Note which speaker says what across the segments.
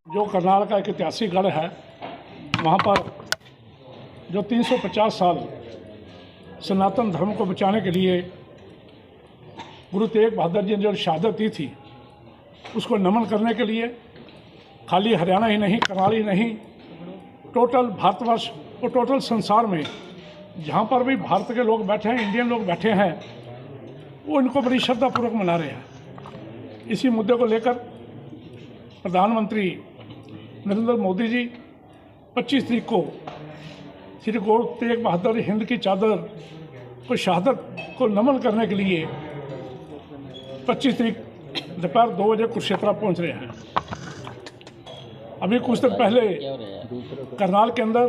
Speaker 1: जो करनाल का एक ऐतिहासिक गढ़ है, वहाँ पर जो 350 साल सनातन धर्म को बचाने के लिए गुरु तेग बहादुर जी ने जो शहादत दी थी, उसको नमन करने के लिए खाली हरियाणा ही नहीं, करनाल ही नहीं, टोटल भारतवर्ष और टोटल संसार में जहाँ पर भी भारत के लोग बैठे हैं, इंडियन लोग बैठे हैं, वो इनको बड़ी श्रद्धापूर्वक मना रहे हैं। इसी मुद्दे को लेकर प्रधानमंत्री नरेंद्र मोदी जी 25 तारीख को श्री गुरु तेग बहादुर हिंद की चादर को शहादत को नमन करने के लिए 25 तारीख दोपहर 2 बजे कुरुक्षेत्र पहुंच रहे हैं। अभी कुछ दिन पहले करनाल के अंदर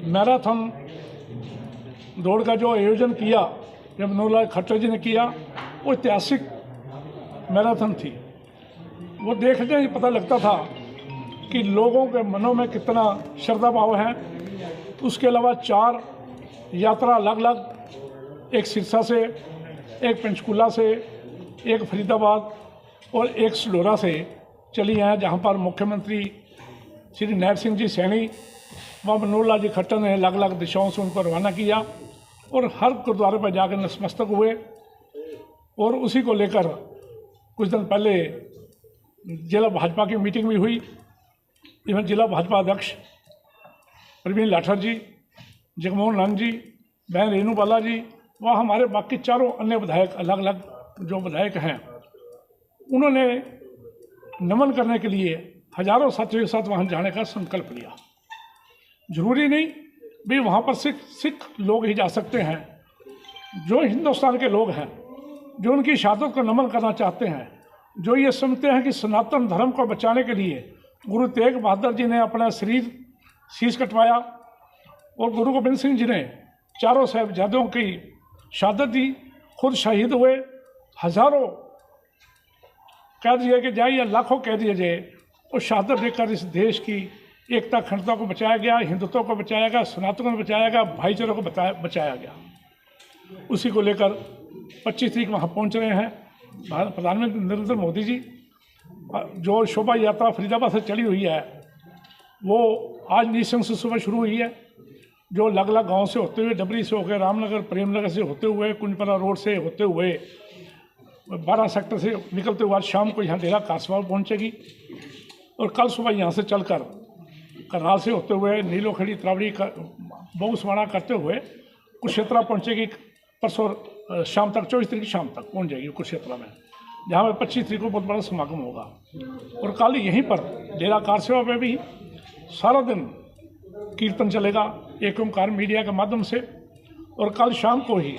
Speaker 1: मैराथन दौड़ का जो आयोजन किया, जब मनोहर खट्टर जी ने किया, वो ऐतिहासिक मैराथन थी। वो देखने ही पता लगता था कि लोगों के मनों में कितना श्रद्धा भाव है। उसके अलावा 4 यात्रा अलग अलग, एक सिरसा से, एक पंचकूला से, एक फरीदाबाद और एक सलोरा से चली हैं, जहां पर मुख्यमंत्री श्री नैब सिंह जी सैनी व मनोहर जी खट्टर ने अलग अलग दिशाओं से उनको रवाना किया और हर गुरुद्वारे पर जाकर नतमस्तक हुए। और उसी को लेकर कुछ दिन पहले जिला भाजपा की मीटिंग भी हुई, इसमें जिला भाजपा अध्यक्ष प्रवीण लाठर जी, जगमोहन नंद जी, बहन रेणु बाला जी व हमारे बाकी चारों अन्य विधायक, अलग अलग जो विधायक हैं, उन्होंने नमन करने के लिए हजारों साथियों के साथ वहाँ जाने का संकल्प लिया। जरूरी नहीं भी वहाँ पर सिख लोग ही जा सकते हैं। जो हिंदुस्तान के लोग हैं, जो उनकी शहादत को नमन करना चाहते हैं, जो ये समझते हैं कि सनातन धर्म को बचाने के लिए गुरु तेग बहादुर जी ने अपना शरीर शीश कटवाया और गुरु गोबिंद सिंह जी ने चारों साहिबजादों की शहादत दी, खुद शहीद हुए, हजारों कह दिए कि जाए या लाखों कह दिए जाए, और शहादत देकर इस देश की एकता अखंडता को बचाया गया, हिंदुत्व को बचाया गया, सनातन को बचाया गया, भाईचारे को बचाया गया। उसी को लेकर 25 तारीख वहाँ पहुँच रहे हैं। प्रधानमंत्री नरेंद्र मोदी जी जो शोभा यात्रा फरीदाबाद से चली हुई है, वो आज नीसंग से सुबह शुरू हुई है, जो अलग अलग गाँव से होते हुए, डबरी से होकर रामनगर, प्रेमनगर से होते हुए, कुंजपरा रोड से होते हुए 12 सेक्टर से निकलते हुए आज शाम को यहाँ डेरा कासवाल पहुँचेगी और कल सुबह यहाँ से चलकर करनाल से होते हुए नीलोखड़ी, त्रावड़ी, बहुसवाड़ा करते हुए कुरुक्षेत्र पहुँचेगी। परसों शाम तक, 24 तारीख शाम तक पहुँच जाएगी कुरुक्षेत्र में, जहाँ पर 25 तारीख को बहुत बड़ा समागम होगा। और कल यहीं पर डेरा कारसेवा में भी सारा दिन कीर्तन चलेगा एक ओंकार मीडिया के माध्यम से। और कल शाम को ही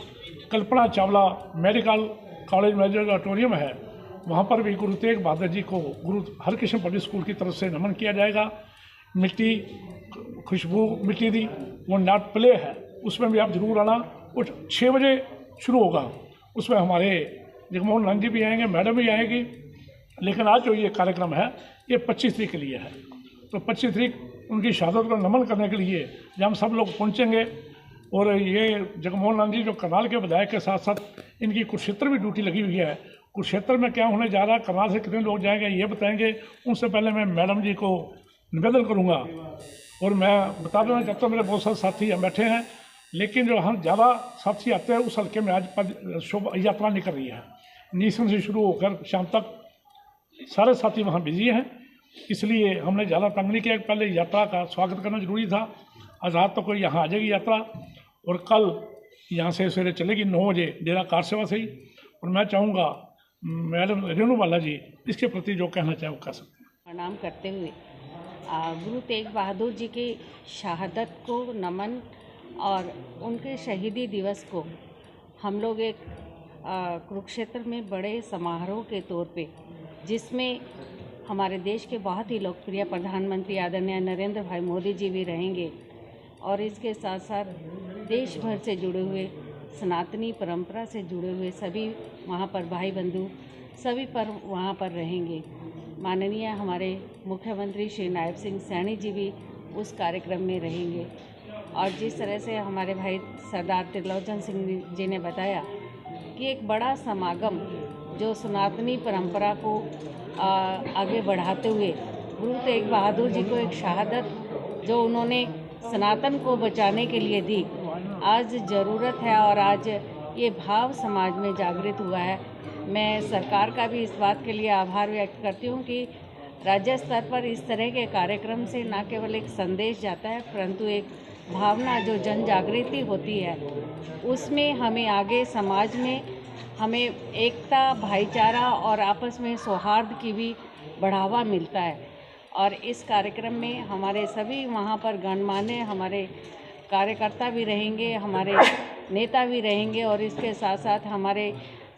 Speaker 1: कल्पना चावला मेडिकल कॉलेज में जो ऑडिटोरियम है, वहाँ पर भी गुरु तेग बहादुर जी को गुरु हरकृष्ण पब्लिक स्कूल की तरफ से नमन किया जाएगा। मिट्टी, खुशबू मिट्टी दी, वो नाट प्ले है, उसमें भी आप जरूर आना। और 6 बजे शुरू होगा, उसमें हमारे जगमोहन नंद जी भी आएंगे, मैडम भी आएगी। लेकिन आज जो ये कार्यक्रम है, ये 25 तारीख के लिए है। तो 25 तारीख उनकी शहादत को नमन करने के लिए जब हम सब लोग पहुँचेंगे। और ये जगमोहन नंद जी जो करनाल के विधायक के साथ साथ इनकी कुरुक्षेत्र भी ड्यूटी लगी हुई है। कुरुक्षेत्र में क्या होने जा रहा है, करनाल से कितने लोग जाएंगे, ये बताएंगे। उनसे पहले मैं मैडम जी को निवेदन करूंगा। और मैं बता देना चाहता हूँ, मेरे बहुत सारे साथी यहाँ बैठे हैं, लेकिन जो हम ज़्यादा साथी आते हैं उस हल्के में आज शोभा यात्रा निकल रही है। नीसन से शुरू होकर शाम तक सारे साथी वहाँ बिजी हैं, इसलिए हमने ज़्यादा तंग नहीं किया। पहले यात्रा का स्वागत करना जरूरी था। आज रात तो कोई यहाँ आ जाएगी यात्रा, और कल यहाँ से सवेरे चलेगी 9 बजे डेरा कारसेवा से ही। और मैं चाहूँगा मैडम रेणु बाला जी इसके प्रति जो कहना चाहे वो कह सकते हैं।
Speaker 2: प्रणाम करते हुए गुरु तेग बहादुर जी की शहादत को नमन और उनके शहीदी दिवस को हम लोग एक कुरुक्षेत्र में बड़े समारोह के तौर पे, जिसमें हमारे देश के बहुत ही लोकप्रिय प्रधानमंत्री आदरणीय नरेंद्र भाई मोदी जी भी रहेंगे और इसके साथ साथ देश भर से जुड़े हुए सनातनी परंपरा से जुड़े हुए सभी वहाँ पर भाई बंधु सभी पर वहाँ पर रहेंगे। माननीय हमारे मुख्यमंत्री श्री नायब सिंह सैनी जी भी उस कार्यक्रम में रहेंगे और जिस तरह से हमारे भाई सरदार त्रिलोचन सिंह जी ने बताया कि एक बड़ा समागम जो सनातनी परंपरा को आगे बढ़ाते हुए गुरु तेग बहादुर जी को एक शहादत जो उन्होंने सनातन को बचाने के लिए दी, आज ज़रूरत है और आज ये भाव समाज में जागृत हुआ है। मैं सरकार का भी इस बात के लिए आभार व्यक्त करती हूँ कि राज्य स्तर पर इस तरह के कार्यक्रम से न केवल एक संदेश जाता है परंतु एक भावना जो जन जागृति होती है उसमें हमें आगे समाज में हमें एकता भाईचारा और आपस में सौहार्द की भी बढ़ावा मिलता है। और इस कार्यक्रम में हमारे सभी वहाँ पर गणमान्य हमारे कार्यकर्ता भी रहेंगे, हमारे नेता भी रहेंगे और इसके साथ साथ हमारे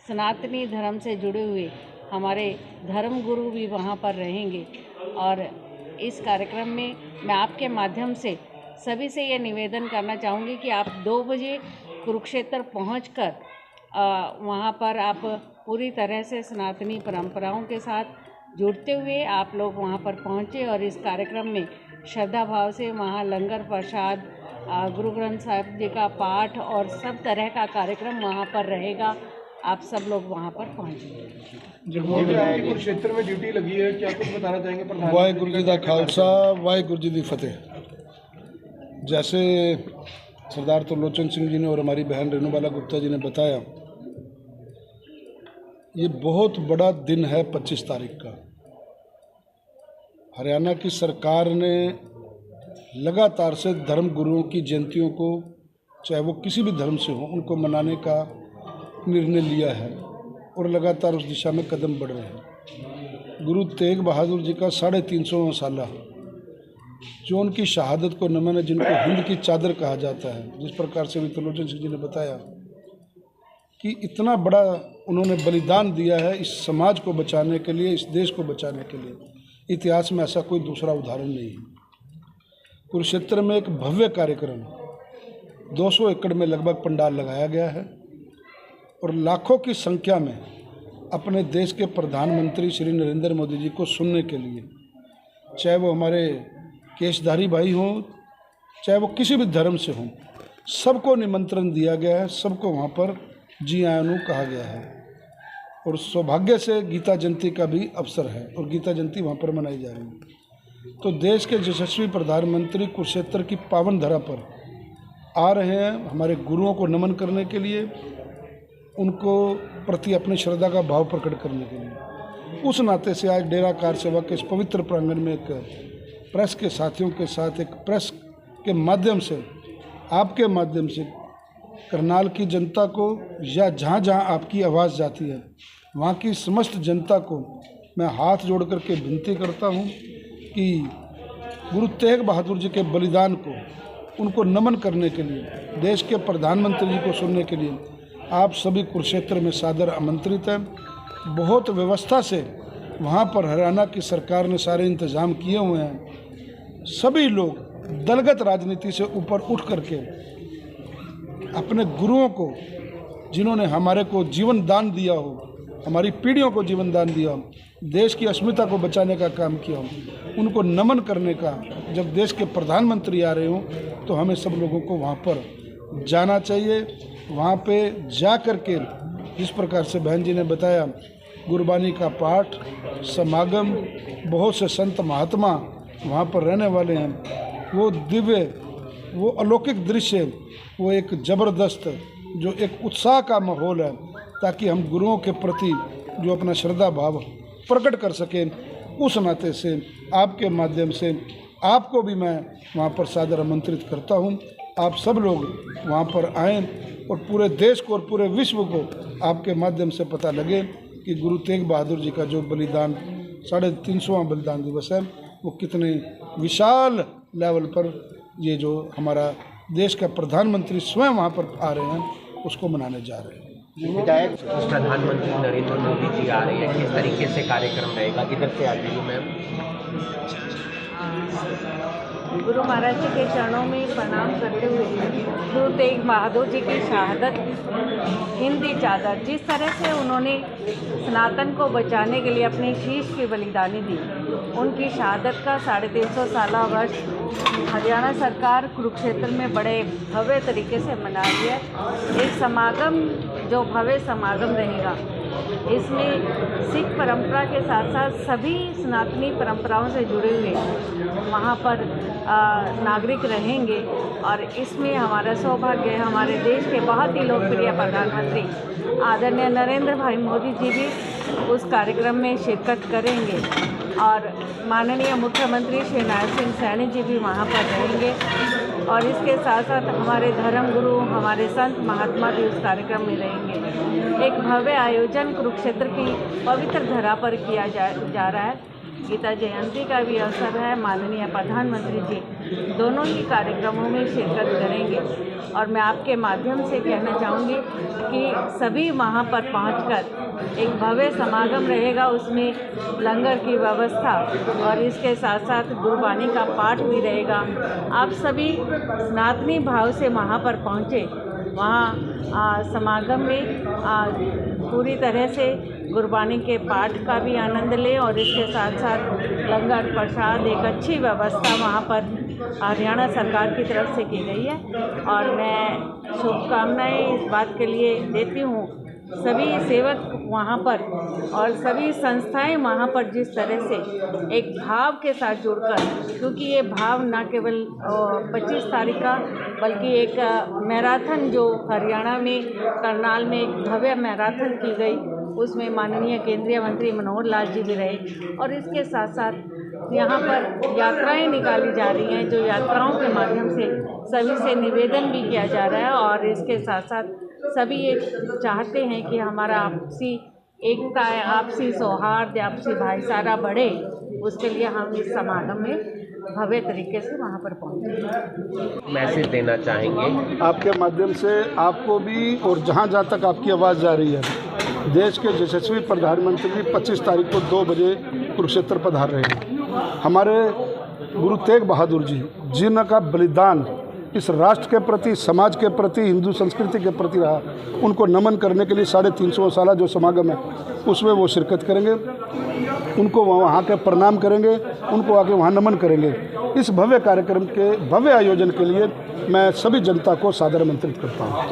Speaker 2: सनातनी धर्म से जुड़े हुए हमारे धर्म गुरु भी वहाँ पर रहेंगे। और इस कार्यक्रम में मैं आपके माध्यम से सभी से ये निवेदन करना चाहूँगी कि आप 2 बजे कुरुक्षेत्र पहुँचकर वहाँ पर आप पूरी तरह से सनातनी परंपराओं के साथ जुड़ते हुए आप लोग वहाँ पर पहुँचे और इस कार्यक्रम में श्रद्धा भाव से वहाँ लंगर प्रसाद, गुरु ग्रंथ साहिब जी का पाठ और सब तरह का कार्यक्रम वहाँ पर रहेगा। आप सब लोग वहाँ पर पहुँचेंगे।
Speaker 3: कुरुक्षेत्र में ड्यूटी लगी है, क्या कुछ बताना चाहेंगे प्रधान?
Speaker 4: वाहिगुरू जी का खालसा, वाहिगुरू जी की फतेह। जैसे सरदार त्रिलोचन सिंह जी ने और हमारी बहन रेणुबाला गुप्ता जी ने बताया, ये बहुत बड़ा दिन है 25 तारीख का। हरियाणा की सरकार ने लगातार से धर्म गुरुओं की जयंतियों को, चाहे वो किसी भी धर्म से हो, उनको मनाने का निर्णय लिया है और लगातार उस दिशा में कदम बढ़ रहे हैं। गुरु तेग बहादुर जी का 350वां साला जो उनकी शहादत को नमन है, जिनको हिंद की चादर कहा जाता है, जिस प्रकार से भी त्रिलोचन सिंह जी ने बताया कि इतना बड़ा उन्होंने बलिदान दिया है इस समाज को बचाने के लिए, इस देश को बचाने के लिए। इतिहास में ऐसा कोई दूसरा उदाहरण नहीं है। कुरुक्षेत्र में एक भव्य कार्यक्रम 200 एकड़ में लगभग पंडाल लगाया गया है और लाखों की संख्या में अपने देश के प्रधानमंत्री श्री नरेंद्र मोदी जी को सुनने के लिए, चाहे वो हमारे केशधारी भाई हों, चाहे वो किसी भी धर्म से हों, सबको निमंत्रण दिया गया है, सबको वहाँ पर जी आयानु कहा गया है। और सौभाग्य से गीता जयंती का भी अवसर है और गीता जयंती वहाँ पर मनाई जा रही है। तो देश के यशस्वी प्रधानमंत्री कुरुक्षेत्र की पावन धरा पर आ रहे हैं हमारे गुरुओं को नमन करने के लिए, उनको प्रति अपनी श्रद्धा का भाव प्रकट करने के लिए। उस नाते से आज डेरा कार सेवा के इस पवित्र प्रांगण में एक प्रेस के साथियों के साथ, एक प्रेस के माध्यम से, आपके माध्यम से करनाल की जनता को, या जहाँ जहाँ आपकी आवाज़ जाती है वहाँ की समस्त जनता को मैं हाथ जोड़ करके विनती करता हूँ कि गुरु तेग बहादुर जी के बलिदान को, उनको नमन करने के लिए, देश के प्रधानमंत्री जी को सुनने के लिए आप सभी कुरुक्षेत्र में सादर आमंत्रित हैं। बहुत व्यवस्था से वहाँ पर हरियाणा की सरकार ने सारे इंतज़ाम किए हुए हैं। सभी लोग दलगत राजनीति से ऊपर उठ करके अपने गुरुओं को, जिन्होंने हमारे को जीवन दान दिया हो, हमारी पीढ़ियों को जीवन दान दिया हो, देश की अस्मिता को बचाने का काम किया हो, उनको नमन करने का, जब देश के प्रधानमंत्री आ रहे हों तो हमें सब लोगों को वहाँ पर जाना चाहिए। वहाँ पे जा कर के जिस प्रकार से बहन जी ने बताया, गुरबानी का पाठ, समागम, बहुत से संत महात्मा वहाँ पर रहने वाले हैं। वो दिव्य, वो अलौकिक दृश्य, वो एक ज़बरदस्त, जो एक उत्साह का माहौल है, ताकि हम गुरुओं के प्रति जो अपना श्रद्धा भाव प्रकट कर सकें। उस नाते से आपके माध्यम से आपको भी मैं वहाँ पर सादर आमंत्रित करता हूँ। आप सब लोग वहाँ पर आएँ और पूरे देश को और पूरे विश्व को आपके माध्यम से पता लगे कि गुरु तेग बहादुर जी का जो बलिदान 350वां बलिदान दिवस है, वो कितने विशाल लेवल पर ये जो हमारा देश का प्रधानमंत्री स्वयं वहाँ पर आ रहे हैं, उसको मनाने जा रहे हैं।
Speaker 5: विधायक प्रधानमंत्री नरेंद्र मोदी जी आ रहे हैं, किस तरीके से कार्यक्रम रहेगा? इधर से आ जाइए मैम।
Speaker 2: गुरु महाराज जी के चरणों में प्रणाम करते हुए गुरु तेग बहादुर जी की शहादत, हिंदी चादर, जिस तरह से उन्होंने सनातन को बचाने के लिए अपने शीश की बलिदानी दी, उनकी शहादत का 350 साला वर्ष हरियाणा सरकार कुरुक्षेत्र में बड़े भव्य तरीके से मना रही है। एक समागम, जो भव्य समागम रहेगा, इसमें सिख परंपरा के साथ साथ सभी सनातनी परंपराओं से जुड़े हुए वहाँ पर नागरिक रहेंगे। और इसमें हमारा सौभाग्य है, हमारे देश के बहुत ही लोकप्रिय प्रधानमंत्री आदरणीय नरेंद्र भाई मोदी जी भी उस कार्यक्रम में शिरकत करेंगे और माननीय मुख्यमंत्री श्री नायब सिंह सैनी जी भी वहाँ पर रहेंगे। और इसके साथ साथ हमारे धर्म गुरु, हमारे संत महात्मा भी उस कार्यक्रम में रहेंगे। एक भव्य आयोजन कुरुक्षेत्र की पवित्र धरा पर किया जा रहा है। गीता जयंती का भी अवसर है। माननीय प्रधानमंत्री जी दोनों ही कार्यक्रमों में शिरकत करेंगे और मैं आपके माध्यम से कहना चाहूँगी कि सभी वहाँ पर पहुँचकर एक भव्य समागम रहेगा, उसमें लंगर की व्यवस्था और इसके साथ साथ गुरबानी का पाठ भी रहेगा। आप सभी सनातनी भाव से वहाँ पर पहुँचे, वहाँ समागम में पूरी तरह से गुरबानी के पाठ का भी आनंद लें और इसके साथ साथ लंगर प्रसाद, एक अच्छी व्यवस्था वहाँ पर हरियाणा सरकार की तरफ से की गई है। और मैं शुभकामनाएं इस बात के लिए देती हूँ सभी सेवक वहाँ पर और सभी संस्थाएं वहाँ पर जिस तरह से एक भाव के साथ जुड़कर, क्योंकि ये भाव न केवल 25 तारीख का बल्कि एक मैराथन जो हरियाणा में करनाल में एक भव्य मैराथन की गई, उसमें माननीय केंद्रीय मंत्री मनोहर लाल जी भी रहे। और इसके साथ साथ यहाँ पर यात्राएं निकाली जा रही हैं, जो यात्राओं के माध्यम से सभी से निवेदन भी किया जा रहा है। और इसके साथ साथ सभी ये चाहते हैं कि हमारा आपसी एकता, आपसी सौहार्द, आपसी भाईचारा बढ़े, उसके लिए हम इस समागम में भव्य तरीके से वहाँ पर पहुँचे।
Speaker 5: मैसेज देना चाहेंगे
Speaker 4: आपके माध्यम से आपको भी, और जहाँ जहाँ तक आपकी आवाज़ जा रही है, देश के यशस्वी प्रधानमंत्री 25 तारीख को 2 बजे कुरुक्षेत्र पधार रहे हैं। हमारे गुरु तेग बहादुर जी जिनका बलिदान इस राष्ट्र के प्रति, समाज के प्रति, हिंदू संस्कृति के प्रति रहा, उनको नमन करने के लिए 350 साला जो समागम है उसमें वो शिरकत करेंगे, उनको वहाँ के प्रणाम करेंगे, उनको आके वहाँ नमन करेंगे। इस भव्य कार्यक्रम के भव्य आयोजन के लिए मैं सभी जनता को सादर आमंत्रित करता हूँ।